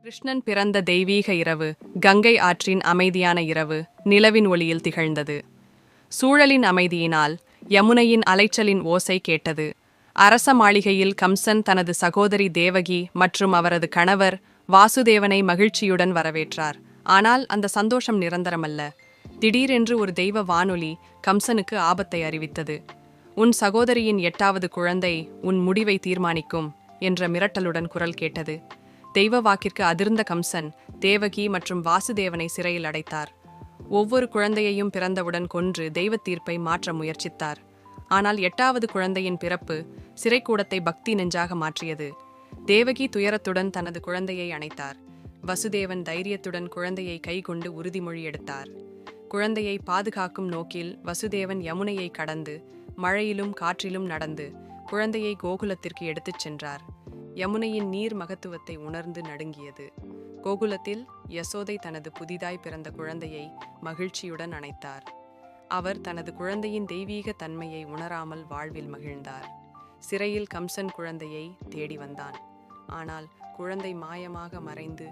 கிருஷ்ணன் பிறந்த தெய்வீக இரவு, கங்கை ஆற்றின் அமைதியான இரவு, நிலவின் ஒளியில் திகழ்ந்தது. சூழலின் அமைதியினால் யமுனையின் அலைச்சலின் ஓசை கேட்டது. அரச மாளிகையில் கம்சன் தனது சகோதரி தேவகி மற்றும் அவரது கணவர் வாசுதேவனை மகிழ்ச்சியுடன் வரவேற்றார். ஆனால் அந்த சந்தோஷம் நிரந்தரமல்ல. திடீரென்று ஒரு தெய்வ வானொலி கம்சனுக்கு ஆபத்தை அறிவித்தது. உன் சகோதரியின் 8வது குழந்தை உன் முடிவை தீர்மானிக்கும் என்ற மிரட்டலுடன் குரல் கேட்டது. தெய்வ வாக்கிற்கு அதிர்ந்த கம்சன் தேவகி மற்றும் வாசுதேவனை சிறையில் அடைத்தார். ஒவ்வொரு குழந்தையையும் பிறந்தவுடன் கொன்று தெய்வ தீர்ப்பை மாற்ற முயற்சித்தார். ஆனால் 8வது குழந்தையின் பிறப்பு சிறைக்கூடத்தை பக்தி நெஞ்சாக மாற்றியது. தேவகி துயரத்துடன் தனது குழந்தையை அணைத்தார். வசுதேவன் தைரியத்துடன் குழந்தையை கைகொண்டு உறுதிமொழி எடுத்தார். குழந்தையை பாதுகாக்கும் நோக்கில் வசுதேவன் யமுனையை கடந்து மழையிலும் காற்றிலும் நடந்து குழந்தையை கோகுலத்திற்கு எடுத்துச் சென்றார். யமுனையின் நீர் மகத்துவத்தை உணர்ந்து நடுங்கியது. கோகுலத்தில் யசோதை தனது புதிதாய் பிறந்த குழந்தையை மகிழ்ச்சியுடன் அணைத்தார். அவர் தனது குழந்தையின் தெய்வீக தன்மையை உணராமல் வாழ்வில் மகிழ்ந்தார். சிறையில் கம்சன் குழந்தையை தேடி வந்தான். ஆனால் குழந்தை மாயமாக மறைந்து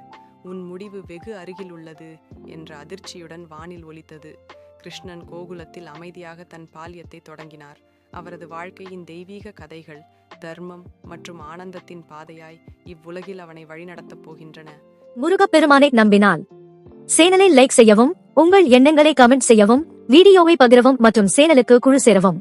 உன் முடிவு வெகு அருகில் உள்ளது என்ற அதிர்ச்சியுடன் வானில் ஒலித்தது. கிருஷ்ணன் கோகுலத்தில் அமைதியாக தன் பால்யத்தை தொடங்கினார். அவரது வாழ்க்கையின் தெய்வீக கதைகள் தர்மம் மற்றும் ஆனந்தத்தின் பாதையாய் இவ்வுலகில் அவனை வழிநடத்தப் போகின்றன. முருகப்பெருமானை நம்பினால் சேனலை லைக் செய்யவும், உங்கள் எண்ணங்களை கமெண்ட் செய்யவும், வீடியோவை பகிரவும் மற்றும் சேனலுக்கு குழு சேரவும்.